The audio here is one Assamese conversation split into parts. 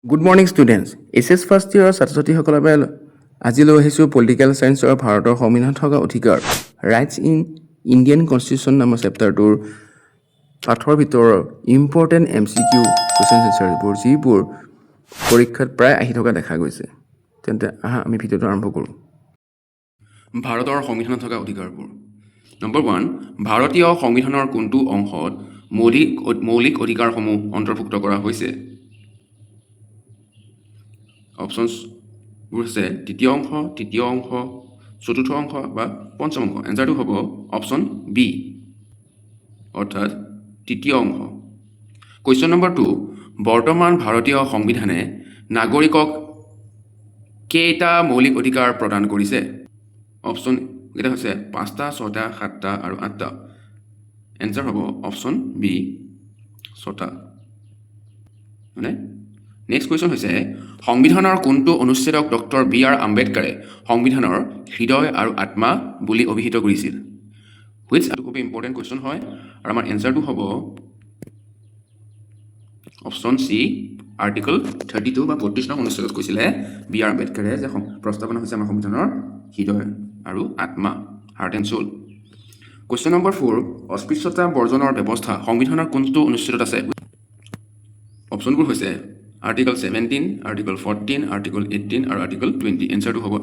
Good morning students HS first ইয়েৰৰ ছাত্ৰ ছাত্ৰীসকলৰ বাবে আজি লৈ আহিছোঁ পলিটিকেল ছায়েন্সৰ ভাৰতৰ সংবিধানত থকা অধিকাৰ ৰাইটছ ইন ইণ্ডিয়ান কনষ্টিটিউশ্যন নামৰ চেপ্টাৰটোৰ পাঠৰ ভিতৰৰ ইম্পৰ্টেণ্ট MCQ কুৱেশ্যন এনচাৰবোৰ যিবোৰ পৰীক্ষাত প্ৰায় আহি থকা দেখা গৈছে। তেন্তে আহা আমি ভিডিঅ'টো আৰম্ভ কৰোঁ। ভাৰতৰ সংবিধানত থকা অধিকাৰবোৰ। নম্বৰ 1, ভাৰতীয় সংবিধানৰ কোনটো অংশত মৌলিক অধিকাৰসমূহ অন্তৰ্ভুক্ত কৰা হৈছে? অপশ্যনছবোৰ হৈছে তৃতীয় অংশ, তৃতীয় অংশ, চতুৰ্থ অংশ বা পঞ্চম অংশ। এনচাৰটো হ'ব অপশ্যন বি, অৰ্থাৎ তৃতীয় অংশ। কুৱেশ্যন নম্বৰ 2, বৰ্তমান ভাৰতীয় সংবিধানে নাগৰিকক কেইটা মৌলিক অধিকাৰ প্ৰদান কৰিছে? অপশ্যন কেইটা হৈছে 5টা, 6টা, 7টা আৰু 8টা। এনচাৰ হ'ব অপশ্যন বি, 6টা। মানে নেক্সট কুৱেশ্যন হৈছে সংবিধানৰ কোনটো অনুচ্ছেদক ডক্টৰ B.R. আম্বেদকাৰে সংবিধানৰ হৃদয় আৰু আত্মা বুলি অভিহিত কৰিছিল? হুইচ খুব ইম্পৰ্টেণ্ট কুৱেশ্যন হয় আৰু আমাৰ এনচাৰটো হ'ব অপশ্যন চি, আৰ্টিকল 32 বা 32 নং অনুচ্ছেদত কৈছিলে B.R. আম্বেদকাৰে যে প্ৰস্তাৱনা হৈছে আমাৰ সংবিধানৰ হৃদয় আৰু আত্মা, heart and soul. Question number 4, অস্পৃশ্যতা বৰ্জনৰ ব্যৱস্থা সংবিধানৰ কোনটো অনুচ্ছেদত আছে? অপশ্যনবোৰ হৈছে আৰ্টিকল 17, আৰ্টিকল 14, আৰ্টিকল 18 আৰু আৰ্টিকল 20। এনচাৰটো হ'ব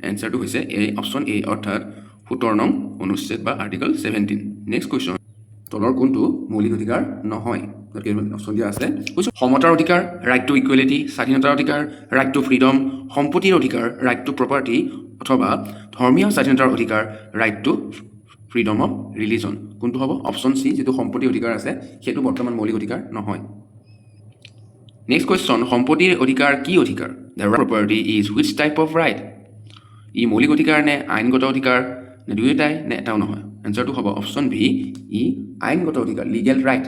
এনচাৰটো হৈছে এ, অপশ্যন এ, অৰ্থাৎ 17 নং অনুচ্ছেদ বা আৰ্টিকল 17। নেক্সট কুৱেশ্যন, তলৰ কোনটো মৌলিক অধিকাৰ নহয়? অপশ্যন দিয়া আছে। সমতাৰ অধিকাৰ, ৰাইট টু ইকুৱেলিটি, স্বাধীনতাৰ অধিকাৰ, ৰাইট টু ফ্ৰীডম, সম্পত্তিৰ অধিকাৰ, ৰাইট টু প্ৰপাৰ্টি, অথবা ধৰ্মীয় স্বাধীনতাৰ অধিকাৰ, right to freedom of religion. কোনটো হ'ব? অপশ্যন চি, যিটো সম্পত্তিৰ অধিকাৰ আছে সেইটো বৰ্তমান মৌলিক অধিকাৰ নহয়। নেক্সট কুৱেশ্যন, সম্পত্তিৰ অধিকাৰ কি অধিকাৰ? The property is which type of right? ই মৌলিক অধিকাৰ নে আইনগত অধিকাৰ নে দুয়োটাই নে এটাও নহয়? এনচাৰটো হ'ব অপশ্যন বি, ই আইনগত অধিকাৰ, লিগেল ৰাইট।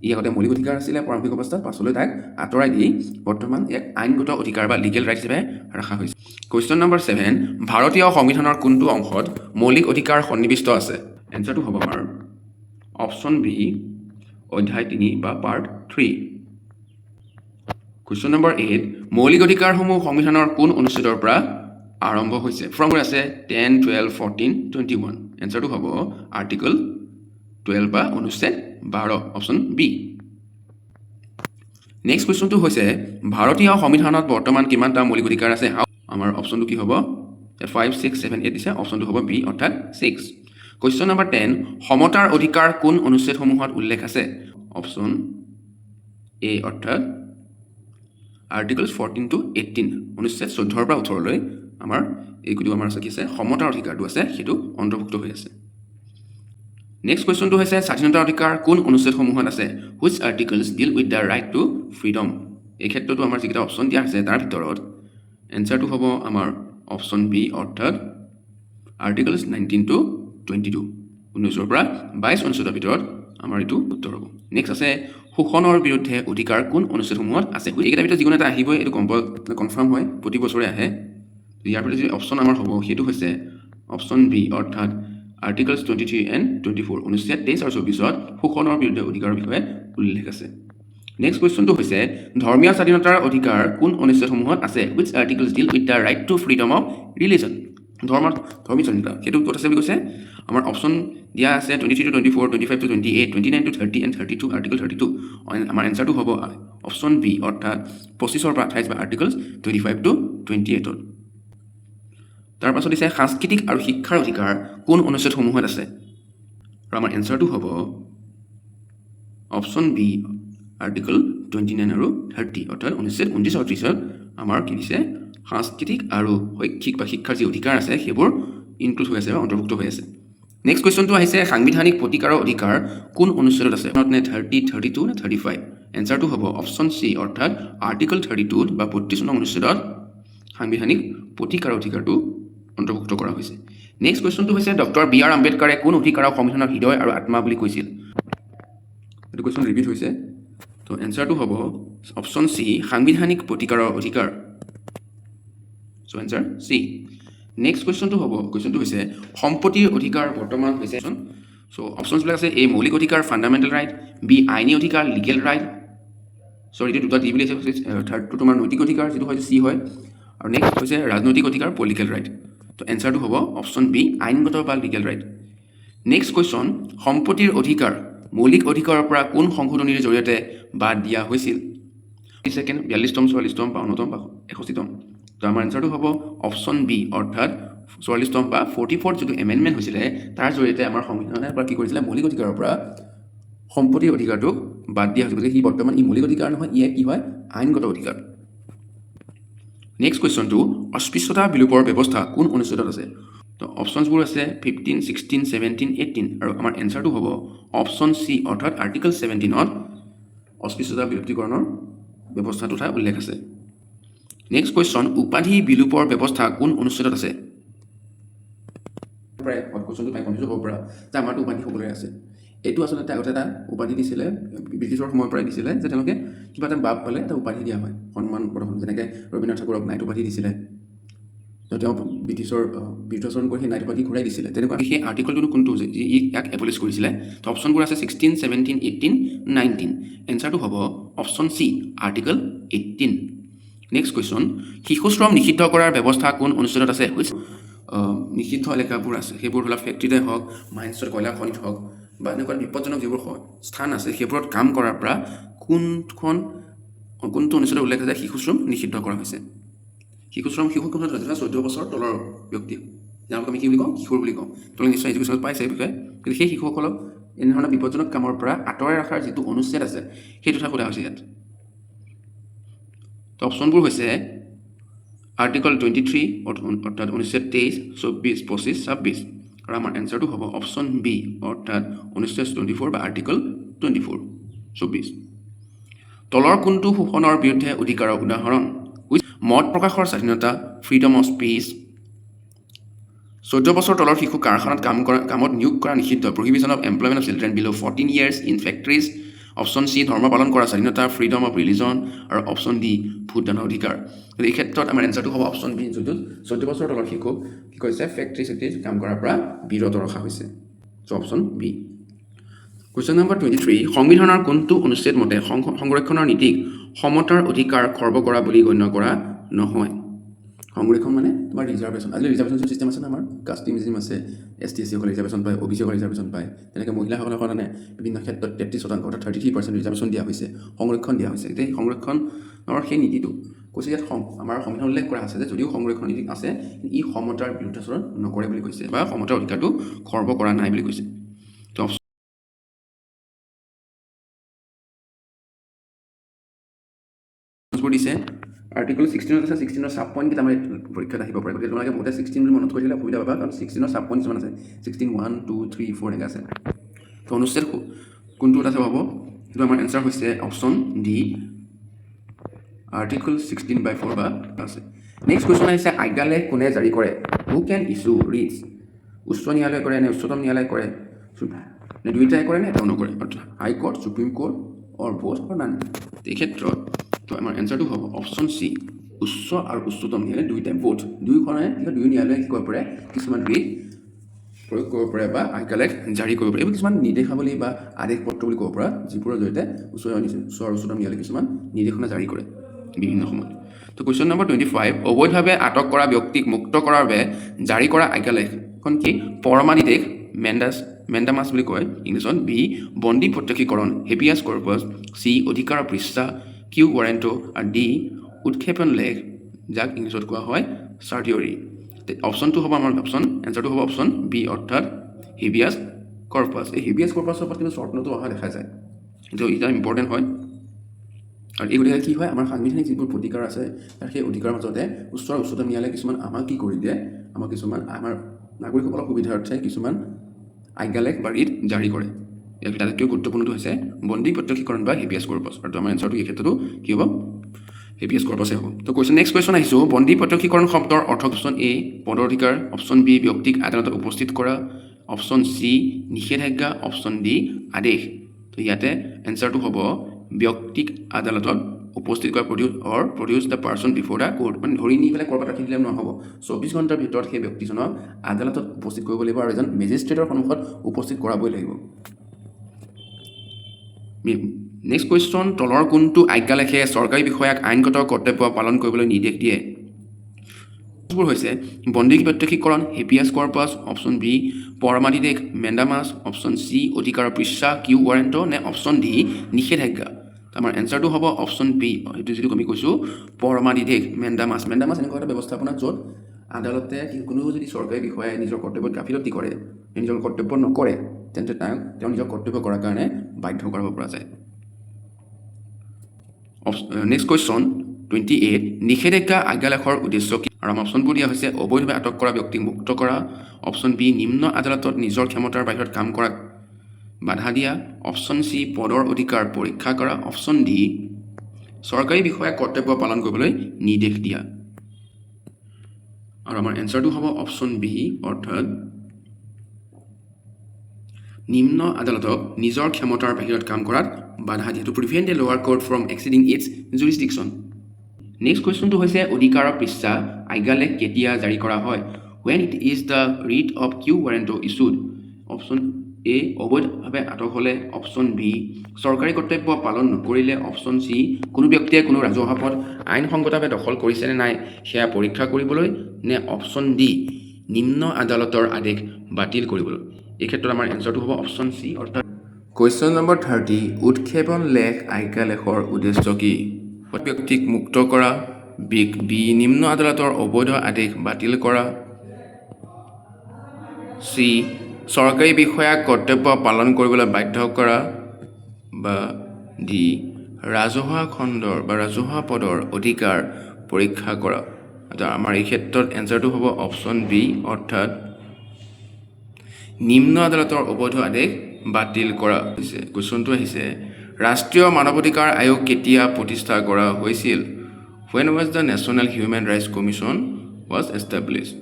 ই আগতে মৌলিক অধিকাৰ আছিলে প্ৰাৰম্ভিক অৱস্থাত, পাছলৈ তাক আঁতৰাই দি বৰ্তমান এক আইনগত অধিকাৰ বা লিগেল ৰাইট হিচাপে ৰখা হৈছে। কুৱেশ্যন নম্বৰ 7, ভাৰতীয় সংবিধানৰ কোনটো অংশত মৌলিক অধিকাৰ সন্নিৱিষ্ট আছে? এনচাৰটো হ'ব আমাৰ অপশ্যন বি, অধ্যায় 3 বা পাৰ্ট 3। কুৱেশ্যন নম্বৰ 8, মৌলিক অধিকাৰসমূহ সংবিধানৰ কোন অনুচ্ছেদৰ পৰা আৰম্ভ হৈছে? ফ্ৰমবোৰ আছে 10, 12, 14, 21। এনচাৰটো হ'ব আৰ্টিকল 12 বা অনুচ্ছেদ 12, অপশ্যন বি। নেক্সট কুৱেশ্যনটো হৈছে ভাৰতীয় সংবিধানত বৰ্তমান কিমানটা মৌলিক অধিকাৰ আছে? আমাৰ অপশ্যনটো কি হ'ব? 5, 6, 7, 8 দিছে, অপশ্যনটো হ'ব বি, অৰ্থাৎ 6। কুৱেশ্যন নম্বৰ 10, সমতাৰ অধিকাৰ কোন অনুচ্ছেদসমূহত উল্লেখ আছে? অপশ্যন এ, অৰ্থাৎ আৰ্টিকলছ 14 to 18, অনুচ্ছেদ 14 পৰা 18লৈ আমাৰ এইটো আমাৰ আছে কি আছে সমতাৰ অধিকাৰটো আছে, সেইটো অন্তৰ্ভুক্ত হৈ আছে। নেক্সট কুৱেশ্যনটো হৈছে স্বাধীনতাৰ অধিকাৰ কোন অনুচ্ছেদসমূহত আছে? Which articles deal with the right to freedom? এই ক্ষেত্ৰতো আমাৰ যিকেইটা অপশ্যন দিয়া আছে তাৰ ভিতৰত এনচাৰটো হ'ব আমাৰ অপশ্যন বি, অৰ্থাৎ আৰ্টিকলছ 19 to 22, 19 পৰা 22 অনুচ্ছেদৰ ভিতৰত আমাৰ এইটো উত্তৰ হ'ব। নেক্সট আছে শোষণৰ বিৰুদ্ধে অধিকাৰ কোন অনুচ্ছেদসমূহত আছে? এইকেইটাৰ ভিতৰত যিকোনো এটা আহিবই, এইটো কনফাৰ্ম হয়, প্ৰতি বছৰে আহে। ইয়াৰ ভিতৰত যি অপশ্যন আমাৰ হ'ব সেইটো হৈছে অপশ্যন বি, অৰ্থাৎ আৰ্টিকলছ 23 and 24, অনুচ্ছেদ 23 আৰু 24ত শোষণৰ বিৰুদ্ধে অধিকাৰৰ বিষয়ে উল্লেখ আছে। নেক্সট কুৱেশ্যনটো হৈছে ধৰ্মীয় স্বাধীনতাৰ অধিকাৰ কোন অনুচ্ছেদসমূহত আছে? Which articles deal with the right to freedom of religion? ধৰ্মীয় স্বাধীনতা সেইটো ক'ত আছে বুলি কৈছে? আমাৰ অপশ্যন দিয়া আছে 23 to 24, 25 to 28, 29 to 30 and 32, article 32। আমাৰ এনচাৰটো হ'ব অপশ্যন বি, অৰ্থাৎ 25 পৰা 28 বা আৰ্টিকলছ 25 to 28ত। তাৰ পাছত দিছে সাংস্কৃতিক আৰু শিক্ষাৰ অধিকাৰ কোন অনুচ্ছেদসমূহত আছে? আৰু আমাৰ এনচাৰটো হ'ব অপশ্যন বি, আৰ্টিকল 29 আৰু 30, অৰ্থাৎ অনুচ্ছেদ 29 আৰু 30ত আমাৰ কি দিছে সাংস্কৃতিক আৰু শৈক্ষিক বা শিক্ষাৰ যি অধিকাৰ আছে সেইবোৰ ইনক্লুড হৈ আছে বা অন্তৰ্ভুক্ত হৈ আছে। নেক্সট কুৱেশ্যনটো আহিছে সাংবিধানিক প্ৰতিকাৰৰ অধিকাৰ কোন অনুচ্ছেদত আছে? নে 30, 32 নে 35? এনচাৰটো হ'ব অপশ্যন চি, অৰ্থাৎ আৰ্টিকল 32 বা 32 নং অনুচ্ছেদত সাংবিধানিক প্ৰতিকাৰৰ অধিকাৰটো অন্তৰ্ভুক্ত কৰা হৈছে। নেক্সট কুৱেশ্যনটো হৈছে ডক্টৰ B.R. আম্বেদকাৰে কোন অধিকাৰক সংবিধানৰ হৃদয় আৰু আত্মা বুলি কৈছিল? এইটো কুৱেশ্যন ৰিপিট হৈছে, তো এনচাৰটো হ'ব অপশ্যন চি, সাংবিধানিক প্ৰতিকাৰৰ অধিকাৰ। চ' এনচাৰ চি। নেক্সট কুৱেশ্যনটো হৈছে সম্পত্তিৰ অধিকাৰ বৰ্তমান হৈছে। চ' অপশ্যনছবিলাক আছে এ, মৌলিক অধিকাৰ ফাণ্ডামেণ্টেল ৰাইট, বি, আইনী অধিকাৰ লিগেল ৰাইট, সৰি এইটো দুটা ডি বুলি আছে থাৰ্ডটো তোমাৰ নৈতিক অধিকাৰ যিটো হয় চি হয় আৰু নেক্সট হৈছে ৰাজনৈতিক অধিকাৰ পলিটিকেল ৰাইট তো এনচাৰটো হ'ব অপশ্যন বি আইনগত বা লিগেল ৰাইট নেক্সট কুৱেশ্যন সম্পত্তিৰ অধিকাৰ মৌলিক অধিকাৰৰ পৰা কোন সংশোধনীৰ জৰিয়তে বাদ দিয়া হৈছিল ছেকেণ্ড 42তম 44তম 52তম বা 61তম তো আমাৰ এনচাৰটো হ'ব অপশ্যন বি অৰ্থাৎ 44তম বা 44th যিটো এমেণ্ডমেণ্ট হৈছিলে তাৰ জৰিয়তে আমাৰ সংবিধানে পৰা কি কৰিছিলে মৌলিক অধিকাৰৰ পৰা সম্পত্তিৰ অধিকাৰটোক বাদ দিয়া হৈছে গতিকে সি বৰ্তমান ই মৌলিক অধিকাৰ নহয় ই কি হয় আইনগত অধিকাৰ নেক্সট কুৱেশ্যনটো অস্পৃশ্যতা বিলোপৰ ব্যৱস্থা কোন অনুচ্ছেদত আছে তো অপশ্যনছবোৰ আছে 15, 16, 17, 18 আৰু আমাৰ এনচাৰটো হ'ব অপশ্যন চি অৰ্থাৎ আৰ্টিকল 17ত অস্পৃশ্যতা বিলুপ্তিকৰণৰ ব্যৱস্থাটো কথা উল্লেখ আছে নেক্সট কুৱেশ্যন উপাধি বিলোপৰ ব্যৱস্থা কোন অনুচ্ছেদত আছে প্ৰায় কুৱেশ্যনটো প্ৰায় কনফিউজ হ'ব পৰা যে আমাৰতো উপাধি সকলোৰে আছে এইটো আচলতে আগতে এটা উপাধি দিছিলে ব্ৰিটিছৰ সময়ৰ পৰাই দিছিলে যে তেওঁলোকে কিবা এটা বাপ পালে এটা উপাধি দিয়া হয় সন্মান প্ৰদৰ্শন যেনেকৈ ৰবীন্দ্ৰনাথ ঠাকুৰক নাইট উপাধি দিছিলে তেওঁ ব্ৰিটিছৰ বিৰুদ্ধাচৰণ কৰি সেই নাইট উপাধি ঘূৰাই দিছিলে তেনেকুৱা সেই আৰ্টিকলটো কোনটো যে ইয়াক এবলিছ কৰিছিলে তো অপশ্যনবোৰ আছে 16, 17, 18, 19 এনচাৰটো হ'ব option C article 18 next question শিশুশ্ৰম নিষিদ্ধ কৰাৰ ব্যৱস্থা কোন অনুচ্ছেদত আছে নিষিদ্ধ এলেকাবোৰ আছে সেইবোৰ ধৰা ফেক্টৰীতে হওক মাইন্সত কয়লা খনিত হওক বা এনেকুৱা বিপদজনক যিবোৰ স্থান আছে সেইবোৰত কাম কৰাৰ পৰা কোনটো অনুচ্ছেদত উল্লেখ আছে শিশুশ্ৰম নিষিদ্ধ কৰা হৈছে শিশুশ্ৰম শিশুসকলৰ 14 বছৰ তলৰ ব্যক্তি যাক আমি কি বুলি কওঁ কিশোৰ বুলি কওঁ তেওঁলোকে নিশ্চয় এডুকেশ্যনত পাইছে এই বিষয়ে কিন্তু সেই শিশুসকলক এনেধৰণৰ বিপদজনক কামৰ পৰা আঁতৰাই ৰখাৰ যিটো অনুচ্ছেদ আছে সেইটো কথা সোধা হৈছে ইয়াত তো অপশ্যনবোৰ হৈছে আৰ্টিকল 23 অৰ্থাৎ অনুচ্ছেদ 23, 24, 25, 26 আৰু আমাৰ এনচাৰটো হ'ব অপশ্যন বি অৰ্থাৎ অনুচ্ছেদ 24 বা আৰ্টিকল 24, 24 তলৰ কোনটো শোষণৰ বিৰুদ্ধে অধিকাৰৰ উদাহৰণ মত প্ৰকাশৰ স্বাধীনতা ফ্ৰীডম অফ স্পীচ 14 বছৰ তলৰ শিশু কাৰখানাত কামত নিয়োগ কৰা নিষিদ্ধ prohibition of employment of children bill' 14 years in factories option C ধৰ্ম পালন কৰা স্বাধীনতা ফ্ৰীডম অফ ৰিলিজন আৰু অপশ্যন ডি ভোটদানৰ অধিকাৰ এই ক্ষেত্ৰত আমাৰ এনচাৰটো হ'ব অপশ্যন বি যোনটো 14 বছৰ তলৰ শিশুক কি কৈছে ফেক্টৰী চেক্টৰীত কাম কৰাৰ পৰা বিৰত ৰখা হৈছে চ' অপশ্যন বি কুৱেশ্যন নম্বৰ 23 সংবিধানৰ কোনটো অনুচ্ছেদ মতে সংৰক্ষণৰ নীতিক সমতাৰ অধিকাৰ খৰ্ব কৰা বুলি গণ্য কৰা নহয় সংৰক্ষণ মানে তোমাৰ ৰিজাৰ্ভেশ্যন আজিকালি ৰিজাৰ্ভেশ্যন চিষ্টেম আছে আমাৰ কাষ্টিমিজিম আছে ST SC সকলে ৰিজাৰ্ভেশ্যন পায় OBC সকলে ৰিজাৰ্ভেশ্যন পায় তেনেকৈ মহিলাসকলৰ কাৰণে বিভিন্ন ক্ষেত্ৰত 33% অৰ্থাৎ 33% ৰিজাৰ্ভেশ্যন দিয়া হৈছে সংৰক্ষণ দিয়া হৈছে এতিয়া সংৰক্ষণৰ সেই নীতিটো কৈছে ইয়াত আমাৰ সংবিধান উল্লেখ কৰা আছে যে যদিও সংৰক্ষণ নীতি আছে ই সমতাৰ বিৰুদ্ধাচৰণ নকৰে বুলি কৈছে বা সমতাৰ অধিকাৰটো খৰ্ব কৰা নাই বুলি কৈছে তো দিছে আৰ্টিকল 16 আছে 16ৰ সাব পইণ্ট কেইটা আমাৰ পৰীক্ষাত আহিব পাৰে গতিকে তোমালোকে মোতে 16 বুলি মনত কৰি দিলে সুবিধা পাবা কাৰণ 16ৰ সাব পইণ্ট কিছুমান আছে 16, 1, 2, 3, 4 এনেকৈ আছে তো অনুচ্ছেদ কোনটোত আছে পাব সেইটো আমাৰ এনচাৰ হৈছে অপশ্যন ডি আৰ্টিকল 16/4 বা আছে নেক্সট কুৱেশ্যন আহিছে আজ্ঞালেখ কোনে জাৰি কৰে হু কেন ইছ্যু ৰিটছ উচ্চ ন্যায়ালয় কৰে নে উচ্চতম ন্যায়ালয় কৰে নে দুয়োটাই কৰে নে এটাও নকৰে অৰ্থাৎ হাই কোৰ্ট সুপ্ৰিম কোৰ্ট অৰ বোথ অৰ নান এই ক্ষেত্ৰত তো আমাৰ এনচাৰটো হ'ব অপশ্যন চি উচ্চ আৰু উচ্চতম ন্যায়ালয় দুয়োটাই বোথ দুয়োখনে দুয়ো ন্যায়ালয়ে কি কৰিব পাৰে কিছুমান ৰিট প্ৰয়োগ কৰিব পাৰে বা আজ্ঞালেখ জাৰি কৰিব পাৰে এইবোৰ কিছুমান নিৰ্দেশাৱলী বা আদেশ পত্ৰ বুলি ক'ব পৰা যিবোৰৰ জৰিয়তে উচ্চ আৰু উচ্চতম ন্যায়ালয়ে কিছুমান নিৰ্দেশনা জাৰি কৰে বিভিন্ন সময়ত তো কুৱেশ্যন নম্বৰ 25 অবৈধভাৱে আটক কৰা ব্যক্তিক মুক্ত কৰাৰ বাবে জাৰি কৰা আজ্ঞালেখখন কি পৰমানিদেশ মেণ্ডামাছ বুলি কয় ইংলিছত বি বন্দী প্ৰত্যক্ষীকৰণ হেবিয়াছ কৰ্পাছ চি অধিকাৰৰ পৃষ্ঠা কিউ ৱাৰেণ্টো আৰু ডি উৎক্ষেপণ লেখ যাক ইংলিছত কোৱা হয় চাৰ্টিয়ৰী অপশ্যনটো হ'ব আমাৰ অপশ্যন এনচাৰটো হ'ব অপশ্যন বি অৰ্থাৎ হেবিয়াছ কৰ্পাছ এই হেবিয়াছ কৰ্পাছৰ ওপৰত কিন্তু শ্বৰ্ট নোটো অহা দেখা যায় কিন্তু এটা ইম্পৰ্টেণ্ট হয় আৰু এই গতিকে কি হয় আমাৰ সাংবিধানিক যিবোৰ অধিকাৰ আছে তাৰ সেই অধিকাৰৰ মাজতে উচ্চ আৰু উচ্চতম ন্যায়ালয়ে কিছুমান আমাক কি কৰি দিয়ে আমাক কিছুমান আমাৰ নাগৰিকসকলৰ সুবিধাৰ্থে কিছুমান আজ্ঞালেখ বা ৰিট জাৰি কৰে ইয়াৰ ভিতৰত আটাইতকৈ গুৰুত্বপূৰ্ণটো হৈছে বন্দী প্ৰত্যক্ষীকৰণ বা হেবিয়াছ কৰ্পাছ আৰু আমাৰ এনচাৰটো এই ক্ষেত্ৰতো কি হ'ব হেবিয়াছ কৰ্পাছে হ'ব তো নেক্সট কুৱেশ্যন আহিছোঁ বন্দী প্ৰত্যক্ষীকৰণ শব্দৰ অৰ্থ অপশ্যন এ পদৰ অধিকাৰ অপশ্যন বি ব্যক্তিক আদালতত উপস্থিত কৰা অপশ্যন চি নিষেধাজ্ঞা অপশ্যন ডি আদেশ তো ইয়াতে এনচাৰটো হ'ব ব্যক্তিক আদালতত উপস্থিত কৰা produce the person before the court মানে ধৰি নি পেলাই ক'ৰবাত ৰাখি দিলে নহ'ব 24 ঘণ্টাৰ ভিতৰত সেই ব্যক্তিজনক আদালতত উপস্থিত কৰিব লাগিব আৰু এজন মেজিষ্ট্ৰেটৰ সন্মুখত উপস্থিত কৰাবই লাগিব নেক্সট কুৱেশ্যন, তলৰ কোনটো আজ্ঞালেখে চৰকাৰী বিষয়াক আইনগত কৰ্তব্য পালন কৰিবলৈ নিৰ্দেশ দিয়ে? বোৰ হৈছে বন্দী প্ৰত্যক্ষীকৰণ, হেপিয়াছ কৰ্পাছ, অপশ্যন বি পৰমাধিদেশ মেণ্ডামাছ, অপশ্যন চি অধিকাৰৰ পৃষ্ঠা কিউ ৱাৰেণ্ট নে অপশ্যন ডি নিষেধাজ্ঞা। আমাৰ এনচাৰটো হ'ব অপশ্যন বি, সেইটো যিটো আমি কৈছোঁ পৰমাধিদেশ মেণ্ডামাছ। মেণ্ডামাছ এনেকুৱা এটা ব্যৱস্থাপনা য'ত আদালতে কোনো যদি চৰকাৰী বিষয়াই নিজৰ কৰ্তব্যত গাফিলতি কৰে, নিজৰ কৰ্তব্য নকৰে, তেন্তে তেওঁ নিজৰ কৰ্তব্য কৰাৰ কাৰণে বাধ্য কৰাব পৰা যায়। নেক্সট কুৱেশ্যন 28, নিষেধাজ্ঞা আজ্ঞালেখৰ উদ্দেশ্য কি? আৰু আমাৰ অপশ্যনবোৰ দিয়া হৈছে অবৈধভাৱে আটক কৰা ব্যক্তিক মুক্ত কৰা, অপশ্যন বি নিম্ন আদালতত নিজৰ ক্ষমতাৰ বাহিৰত কাম কৰাক বাধা দিয়া, অপশ্যন চি পদৰ অধিকাৰ পৰীক্ষা কৰা, অপশ্যন ডি চৰকাৰী বিষয়াক কৰ্তব্য পালন কৰিবলৈ নিৰ্দেশ দিয়া। আৰু আমাৰ এনচাৰটো হ'ব অপশ্যন বি, অৰ্থাৎ নিম্ন আদালতক নিজৰ ক্ষমতাৰ বাহিৰত কাম কৰাত বাধা দিয়া, two prevent a lower court from exceeding its jurisdiction. Next কুৱেশ্যনটো হৈছে অধিকাৰৰ পৃষ্ঠা আজ্ঞালেখ কেতিয়া জাৰি কৰা হয়? When it is the writ of quo warranto issued. Option A অবৈধভাৱে আটক হ'লে, অপশ্যন বি চৰকাৰী কৰ্তব্য পালন নকৰিলে, অপশ্যন চি কোনো ব্যক্তিয়ে কোনো ৰাজহুৱা পদ আইনসংগতভাৱে দখল কৰিছেনে নাই সেয়া পৰীক্ষা কৰিবলৈ, নে অপশ্যন ডি নিম্ন আদালতৰ আদেশ বাতিল কৰিবলৈ। এই ক্ষেত্ৰত আমাৰ এনচাৰটো হ'ব অপশ্যন চি, অৰ্থাৎ কুৱেশ্যন নম্বৰ 30, উৎক্ষেপণ লেখ আজ্ঞালেখৰ উদ্দেশ্য কি? ব্যক্তিক মুক্ত কৰা, বি নিম্ন আদালতৰ অবৈধ আদেশ বাতিল কৰা, চি চৰকাৰী বিষয়াক কৰ্তব্য পালন কৰিবলৈ বাধ্য কৰা, বা ডি ৰাজহুৱা খণ্ডৰ বা ৰাজহুৱা পদৰ অধিকাৰ পৰীক্ষা কৰা। আমাৰ এই ক্ষেত্ৰত এনচাৰটো হ'ব অপশ্যন বি, অৰ্থাৎ নিম্ন আদালতৰ অবৈধ আদেশ বাতিল কৰা হৈছে। কুৱেশ্যনটো আহিছে ৰাষ্ট্ৰীয় মানৱ অধিকাৰ আয়োগ কেতিয়া প্ৰতিষ্ঠা কৰা হৈছিল? When was the National Human Rights Commission was established?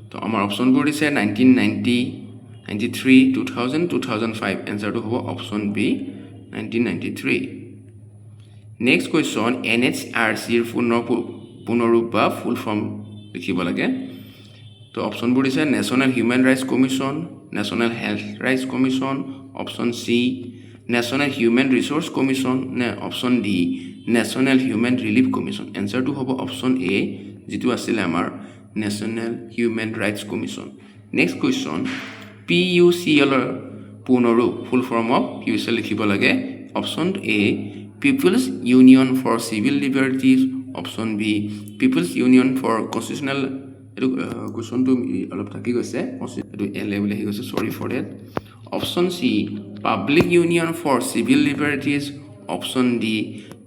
তো আমাৰ অপশ্যনবোৰ দিছে 1990, 93, 2000, 2005। এনচাৰটো হ'ব অপশ্যন বি, 1993। নেক্সট কুৱেশ্যন, NHRCৰ পুনৰূপ বা ফুল ফৰ্ম লিখিব লাগে। তো অপশ্যনবোৰ দিছে national human rights commission, national health rights commission, option C national human research commission, নে option D national human relief commission. এনচাৰটো হ'ব অপশ্যন এ, যিটো আছিলে আমাৰ national human rights commission. Next question, PUCL পুনৰূপ ফুল ফৰ্ম অফ PUCL লিখিব লাগে। Option A people's union for civil liberties, option B people's union for constitutional, এইটো কুৱেশ্যনটো অলপ থাকি গৈছে, এইটো এল এ বুলি আহি গৈছে, sorry for date. Option C public union for civil liberties, option D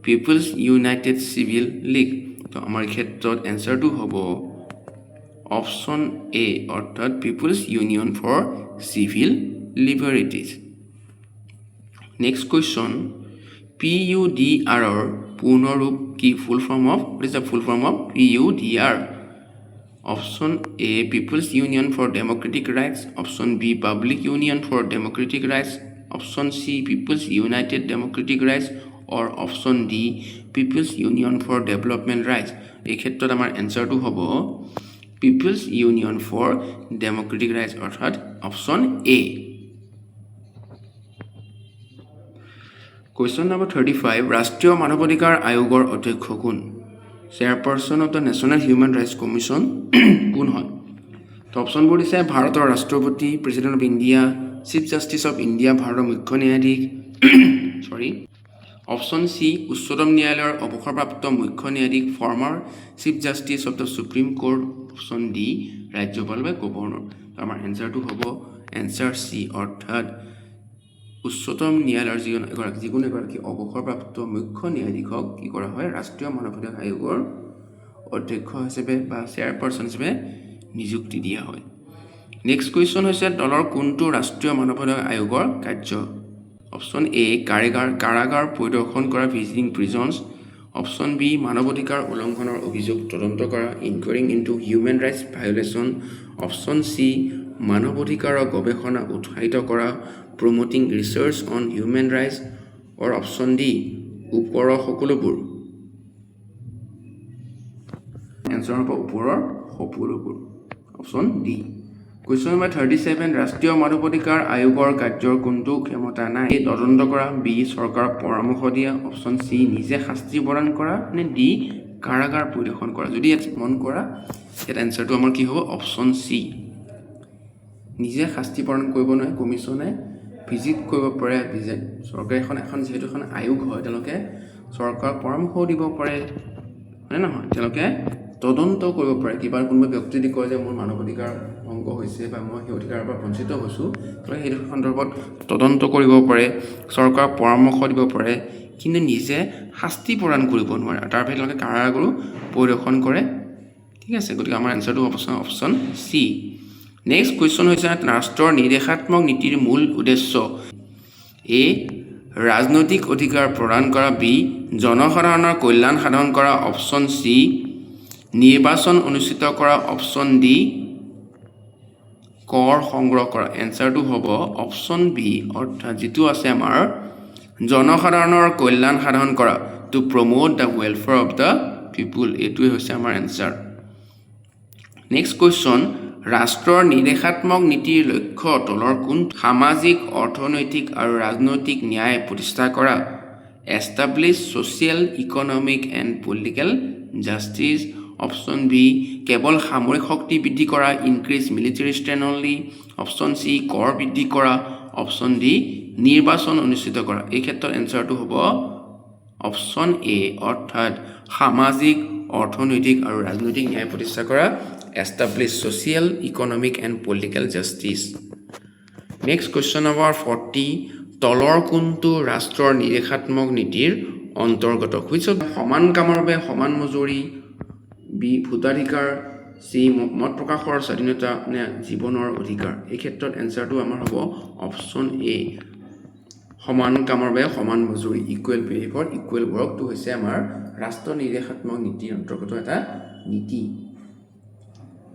people's united civil league. তো আমাৰ ক্ষেত্ৰত এনচাৰটো হ'ব অপশ্যন এ, অৰ্থাৎ people's union for civil liberties. Next question, PUDR পুনৰূপ কি? Full form of PUDR। Option A people's union for democratic rights, option B public union for democratic rights, option C people's united democratic rights, or option D people's union for development rights. এই ক্ষেত্ৰত আমাৰ এনচাৰটো হ'ব people's union for democratic rights, অৰ্থাৎ অপশ্যন এ। কুৱেশ্যন নম্বৰ 35, ৰাষ্ট্ৰীয় মানৱ অধিকাৰ আয়োগৰ অধ্যক্ষ কোন? Chairperson of the national human rights commission কোন হয়? তো অপশ্যনবোৰ দিছে ভাৰতৰ ৰাষ্ট্ৰপতি, president of India, chief justice of India, ভাৰতৰ মুখ্য ন্যায়াধীশ, অপশ্যন চি উচ্চতম ন্যায়ালয়ৰ অৱসৰপ্ৰাপ্ত মুখ্য ন্যায়াধীশ, former chief justice of the supreme court, option D ৰাজ্যপাল বা গভৰ্ণৰ। আমাৰ এনচাৰটো হ'ব এনচাৰ চি, অৰ্থাৎ উচ্চতম ন্যায়ালয়ৰ যিকোনো এগৰাকী অৱসৰপ্ৰাপ্ত মুখ্য ন্যায়াধীশক কি কৰা হয়? ৰাষ্ট্ৰীয় মানৱ অধিকাৰ আয়োগৰ অধ্যক্ষ হিচাপে বা চেয়াৰপাৰ্চন হিচাপে নিযুক্তি দিয়া হয়। নেক্সট কুৱেশ্যন হৈছে তলৰ কোনটো ৰাষ্ট্ৰীয় মানৱ অধিকাৰ আয়োগৰ কাৰ্য? অপশ্যন এ কাৰাগাৰ পৰিদৰ্শন কৰা, ভিজিটিং প্ৰিজনছ, অপশ্যন বি মানৱ অধিকাৰ উলংঘনৰ অভিযোগ তদন্ত কৰা, inquiring into human rights violation, option C মানৱ অধিকাৰৰ গৱেষণা উৎসাহিত কৰা, promoting research on human rights, or option D ওপৰৰ সকলোবোৰ। এনচাৰ হ'ব ওপৰৰ সকলোবোৰ, অপশ্যন ডি। কুৱেশ্যন নম্বৰ 37 ৰাষ্ট্ৰীয় মানৱাধিকাৰ আয়োগৰ কাৰ্যৰ কোনটো ক্ষমতা নাই? এ তদন্ত কৰা, বি চৰকাৰক পৰামৰ্শ দিয়া, অপশ্যন চি নিজে শাস্তি প্ৰদান কৰা, নে ডি কাৰাগাৰ পৰিদৰ্শন কৰা। যদি ইয়াত মন কৰা ইয়াত এনচাৰটো আমাৰ কি হ'ব? Option C. নিজে শাস্তি প্ৰদান কৰিব নোৱাৰে, কমিশ্যনে ভিজিট কৰিব পাৰে, চৰকাৰে এখন যিহেতু এখন আয়োগ হয়, তেওঁলোকে চৰকাৰক পৰামৰ্শও দিব পাৰে, হয়নে নহয়? তেওঁলোকে তদন্ত কৰিব পাৰে। কিবা কোনোবা ব্যক্তি যদি কয় যে মোৰ মানৱ অধিকাৰ ভংগ হৈছে বা মই সেই অধিকাৰৰ পৰা বঞ্চিত হৈছোঁ, তেওঁলোকে সেইটো সন্দৰ্ভত তদন্ত কৰিব পাৰে, চৰকাৰক পৰামৰ্শ দিব পাৰে, কিন্তু নিজে শাস্তি প্ৰদান কৰিব নোৱাৰে। তাৰ বাহিৰে তেওঁলোকে কাৰাগাৰো পৰিদৰ্শন কৰে। ঠিক আছে, গতিকে আমাৰ এনচাৰটো অপশ্যন চি। নেক্সট কুৱেশ্যন হৈছে ৰাষ্ট্ৰৰ নিৰ্দেশাত্মক নীতিৰ মূল উদ্দেশ্য। এ ৰাজনৈতিক অধিকাৰ প্ৰদান কৰা, বি জনসাধাৰণৰ কল্যাণ সাধন কৰা, অপশ্যন চি নিৰ্বাচন অনুষ্ঠিত কৰা, অপশ্যন ডি কৰ সংগ্ৰহ কৰা। এনচাৰটো হ'ব অপশ্যন বি, অৰ্থাৎ যিটো আছে আমাৰ জনসাধাৰণৰ কল্যাণ সাধন কৰা, to promote the welfare of the people, এইটোৱে হৈছে আমাৰ এনচাৰ। নেক্সট কুৱেশ্যন ৰাষ্ট্ৰৰ নিৰ্দেশাত্মক নীতিৰ লক্ষ্য তলৰ কোন? সামাজিক, অৰ্থনৈতিক আৰু ৰাজনৈতিক ন্যায় প্ৰতিষ্ঠা কৰা, establish social, economic and political justice, option B কেৱল সামৰিক শক্তি বৃদ্ধি কৰা, increase military strength only, option C কৰ বৃদ্ধি কৰা, অপশ্যন ডি নিৰ্বাচন অনুষ্ঠিত কৰা। এই ক্ষেত্ৰত এনচাৰটো হ'ব অপশ্যন এ, অৰ্থাৎ সামাজিক, অৰ্থনৈতিক আৰু ৰাজনৈতিক ন্যায় প্ৰতিষ্ঠা কৰা, establish social, economic and political justice. Next question number 40 তলৰ কোনটো ৰাষ্ট্ৰৰ নিৰ্দেশাত্মক নীতিৰ অন্তৰ্গত? সমান কামৰ বাবে সমান মজুৰি, বি ভোটাধিকাৰ, চি মত প্ৰকাশৰ স্বাধীনতা, নে জীৱনৰ অধিকাৰ। এই ক্ষেত্ৰত এনচাৰটো আমাৰ হ'ব অপশ্যন এ, সমান কামৰ বাবে সমান মজুৰি, ইকুৱেল পে ফৰ ইকুৱেল ৱৰ্কটো হৈছে আমাৰ ৰাষ্ট্ৰ নিৰ্দেশাত্মক নীতিৰ অন্তৰ্গত এটা নীতি।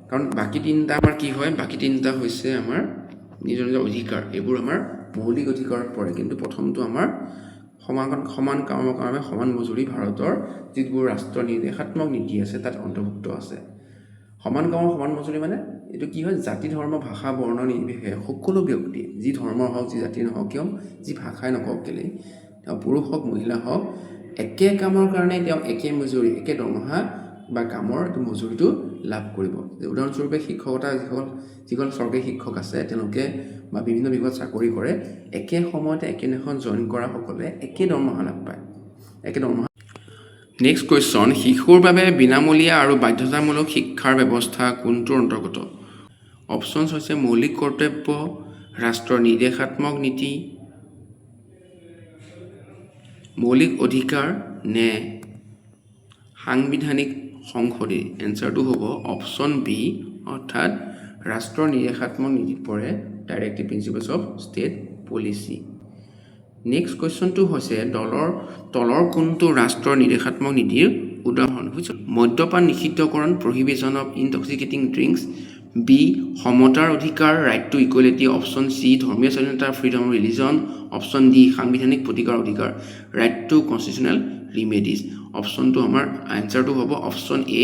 কাৰণ বাকী তিনিটা আমাৰ কি হয়? বাকী তিনিটা হৈছে আমাৰ নিজৰ নিজৰ অধিকাৰ, এইবোৰ আমাৰ মৌলিক অধিকাৰত পৰে, কিন্তু প্ৰথমটো আমাৰ সমান কামৰ কাৰণে সমান মজুৰি ভাৰতৰ যিবোৰ ৰাষ্ট্ৰ নিৰ্দেশাত্মক নীতি আছে তাত অন্তৰ্ভুক্ত আছে। সমান কামৰ সমান মজুৰি মানে এইটো কি হয়? জাতি, ধৰ্ম, ভাষা, বৰ্ণ নিৰ্বিশেষে সকলো ব্যক্তি, যি ধৰ্ম হওক, যি জাতি নহওক কিয়, যি ভাষাই নকওক কেলেই, তেওঁ পুৰুষ হওক মহিলা হওক, একে কামৰ কাৰণে তেওঁ একে মজুৰি, একে দৰমহা বা কামৰ মজুৰিটো লাভ কৰিব। উদাহৰণস্বৰূপে শিক্ষকতা যিসকল চৰকাৰী শিক্ষক আছে, তেওঁলোকে বা বিভিন্ন বিভাগত চাকৰি কৰে, একে সময়তে একেদিনাখন জইন কৰা সকলে একে দৰমহা লাভ পায়, একে দৰমহা। নেক্সট কুৱেশ্যন শিশুৰ বাবে বিনামূলীয়া আৰু বাধ্যতামূলক শিক্ষাৰ ব্যৱস্থা কোনটোৰ অন্তৰ্গত? অপশ্যনছ হৈছে মৌলিক কৰ্তব্য, ৰাষ্ট্ৰৰ নিৰ্দেশাত্মক নীতি, মৌলিক অধিকাৰ, নে সাংবিধানিক সংসদে। এনচাৰটো হ'ব অপশ্যন বি, অৰ্থাৎ ৰাষ্ট্ৰৰ নিৰ্দেশাত্মক নীতিত পৰে directive principles of state policy. Next কুৱেশ্যনটো হৈছে তলৰ কোনটো ৰাষ্ট্ৰৰ নিৰ্দেশাত্মক নীতিৰ উদাহৰণ? মদ্যপান নিষিদ্ধকৰণ, prohibition of intoxicating drinks, B সমতাৰ অধিকাৰ, right to equality, option C ধৰ্মীয় স্বাধীনতা, freedom of religion, option D সাংবিধানিক প্ৰতিকাৰ অধিকাৰ, ৰাইট টু কনষ্টিটিউচনেল ৰিমেডিজ। অপশ্যনটো আমাৰ এনচাৰটো হ'ব অপশ্যন এ,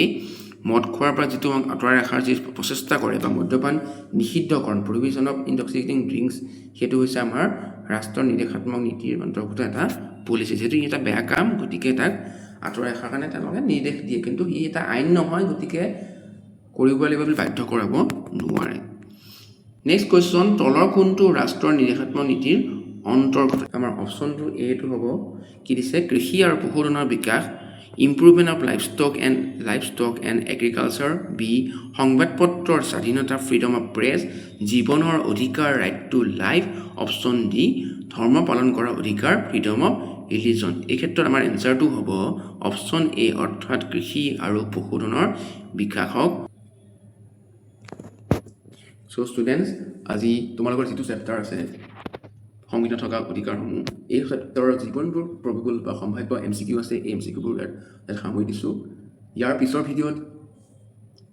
মদ খোৱাৰ পৰা যিটো আঁতৰাই ৰখাৰ যি প্ৰচেষ্টা কৰে বা মদ্যপান নিষিদ্ধকৰণ, প্ৰহিবিশ্যন অফ ইনটক্সিকেটিং ড্ৰিংকছ, সেইটো হৈছে আমাৰ ৰাষ্ট্ৰৰ নিৰ্দেশাত্মক নীতিৰ অন্তৰ্গত এটা পলিচি। যিহেতু ই এটা বেয়া কাম, গতিকে তাক আঁতৰাই ৰখাৰ কাৰণে তেওঁলোকে নিৰ্দেশ দিয়ে, কিন্তু ই এটা আইন নহয়, গতিকে কৰিব লাগিব বুলি বাধ্য কৰাব নোৱাৰে। নেক্সট কুৱেশ্যন তলৰ কোনটো ৰাষ্ট্ৰৰ নিৰ্দেশাত্মক নীতিৰ অন্তৰ্গত? আমাৰ অপশ্যনটো এটো হ'ব কি দিছে? কৃষি আৰু পশুধনৰ বিকাশ, improvement of livestock and agriculture, B সংবাদপত্ৰৰ স্বাধীনতা, ফ্ৰীডম অফ প্ৰেছ, জীৱনৰ অধিকাৰ, right to life, option D ধৰ্ম পালন কৰাৰ অধিকাৰ, ফ্ৰীডম অফ ৰিলিজন। এই ক্ষেত্ৰত আমাৰ এনচাৰটো হ'ব অপশ্যন এ, অৰ্থাৎ কৃষি আৰু পশুধনৰ বিকাশক। চ' ষ্টুডেণ্টছ, আজি তোমালোকৰ যিটো চেপ্টাৰ আছে সংবিধানত থকা অধিকাৰসমূহ, এই চেপ্টাৰৰ যিমানবোৰ প্ৰবেবল বা সম্ভাৱ্য MCQ আছে, এই MCQবোৰ ইয়াত সামৰি দিছোঁ। ইয়াৰ পিছৰ ভিডিঅ'ত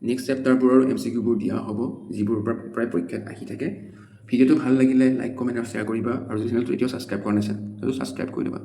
নেক্সট চেপ্টাৰবোৰৰ MCQবোৰ দিয়া হ'ব, যিবোৰ প্ৰায় পৰীক্ষাত আহি থাকে। ভিডিঅ'টো ভাল লাগিলে লাইক, কমেণ্ট আৰু শ্বেয়াৰ কৰিবা, আৰু যদি চেনেলটো এতিয়াও ছাবস্ক্ৰাইব কৰা নাছিল, সেইটো ছাবস্ক্ৰাইব কৰি দিবা।